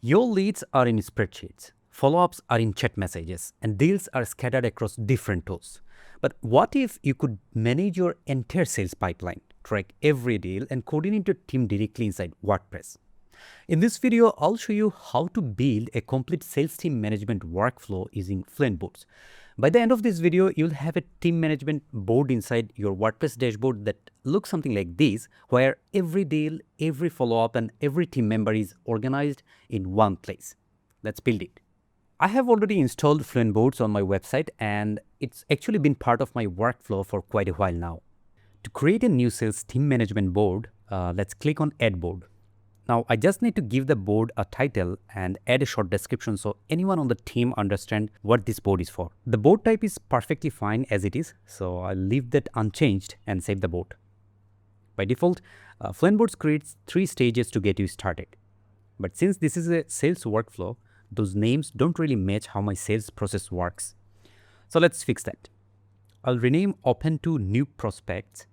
Your leads are in spreadsheets, follow-ups are in chat messages, and deals are scattered across different tools. But what if you could manage your entire sales pipeline, track every deal, and coordinate your team directly inside WordPress? In this video, I'll show you how to build a complete sales team management workflow using FluentBoards. By the end of this video, you'll have a team management board inside your WordPress dashboard that looks something like this, where every deal, every follow-up, and every team member is organized in one place. Let's build it. I have already installed FluentBoards on my website, and it's actually been part of my workflow for quite a while now. To create a new sales team management board, let's click on Add Board. Now, I just need to give the board a title and add a short description so anyone on the team understands what this board is for. The board type is perfectly fine as it is, so I'll leave that unchanged and save the board. By default, FluentBoards creates 3 stages to get you started. But since this is a sales workflow, those names don't really match how my sales process works. So let's fix that. I'll rename Open to New Prospects,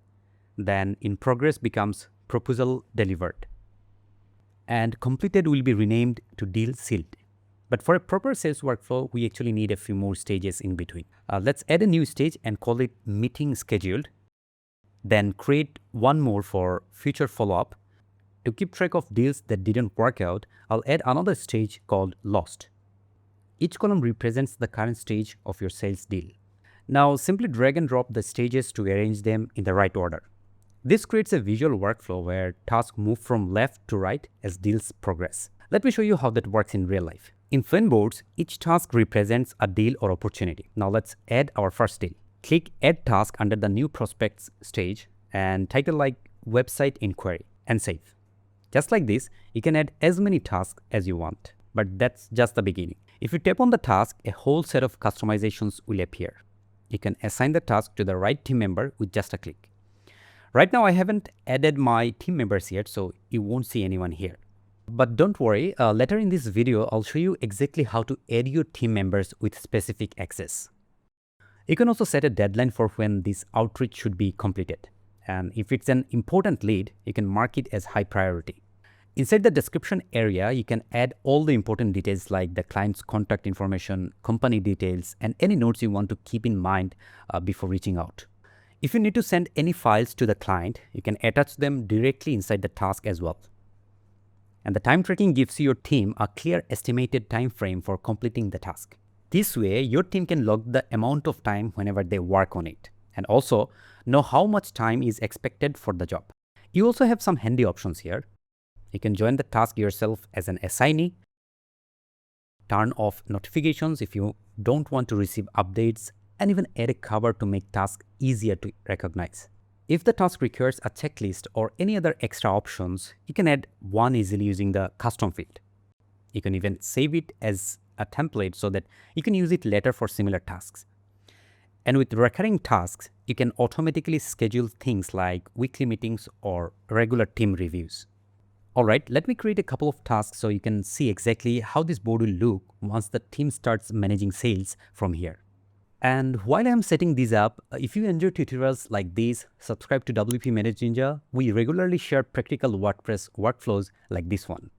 then In Progress becomes Proposal Delivered, and Completed will be renamed to Deal Sealed. But for a proper sales workflow, we actually need a few more stages in between. Let's add a new stage and call it Meeting Scheduled. Then create one more for future follow-up. To keep track of deals that didn't work out, I'll add another stage called Lost. Each column represents the current stage of your sales deal. Now simply drag and drop the stages to arrange them in the right order. This creates a visual workflow where tasks move from left to right as deals progress. Let me show you how that works in real life. In FluentBoards, each task represents a deal or opportunity. Now let's add our first deal. Click Add Task under the New Prospects stage and title like Website Inquiry and save. Just like this, you can add as many tasks as you want, but that's just the beginning. If you tap on the task, a whole set of customizations will appear. You can assign the task to the right team member with just a click. Right now, I haven't added my team members yet, so you won't see anyone here. But don't worry, later in this video, I'll show you exactly how to add your team members with specific access. You can also set a deadline for when this outreach should be completed. And if it's an important lead, you can mark it as high priority. Inside the description area, you can add all the important details like the client's contact information, company details, and any notes you want to keep in mind before reaching out. If you need to send any files to the client, you can attach them directly inside the task as well. And the time tracking gives your team a clear estimated time frame for completing the task. This way, your team can log the amount of time whenever they work on it, and also know how much time is expected for the job. You also have some handy options here. You can join the task yourself as an assignee, turn off notifications if you don't want to receive updates, and even add a cover to make tasks easier to recognize. If the task requires a checklist or any other extra options, you can add one easily using the custom field. You can even save it as a template so that you can use it later for similar tasks. And with recurring tasks, you can automatically schedule things like weekly meetings or regular team reviews. Alright, let me create a couple of tasks so you can see exactly how this board will look once the team starts managing sales from here. And while I'm setting these up, if you enjoy tutorials like these, subscribe to WPManageNinja. We regularly share practical WordPress workflows like this one.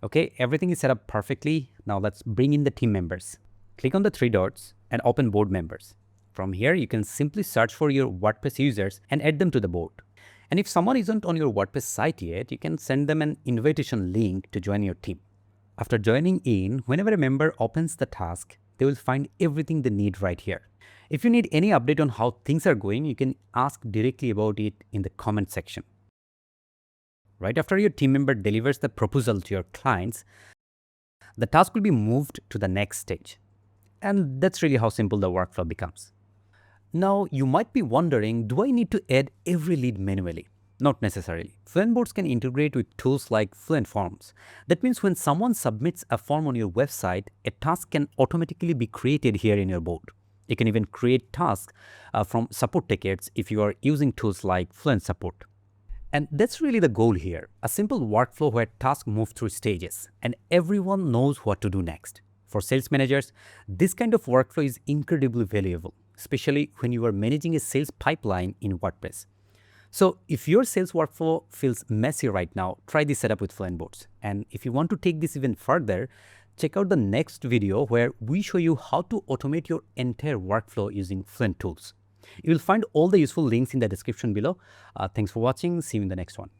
Okay, everything is set up perfectly. Now let's bring in the team members. Click on the 3 dots and open board members. From here, you can simply search for your WordPress users and add them to the board. And if someone isn't on your WordPress site yet, you can send them an invitation link to join your team. After joining in, whenever a member opens the task, they will find everything they need right here. If you need any update on how things are going, you can ask directly about it in the comment section. Right after your team member delivers the proposal to your clients, the task will be moved to the next stage. And that's really how simple the workflow becomes. Now, you might be wondering, do I need to add every lead manually? Not necessarily. FluentBoards can integrate with tools like Fluent Forms. That means when someone submits a form on your website, a task can automatically be created here in your board. You can even create tasks from support tickets if you are using tools like Fluent Support. And that's really the goal here, a simple workflow where tasks move through stages and everyone knows what to do next. For sales managers, this kind of workflow is incredibly valuable, especially when you are managing a sales pipeline in WordPress. So if your sales workflow feels messy right now, try this setup with FluentBoards. And if you want to take this even further, check out the next video where we show you how to automate your entire workflow using Fluent tools. You will find all the useful links in the description below. Thanks for watching. See you in the next one.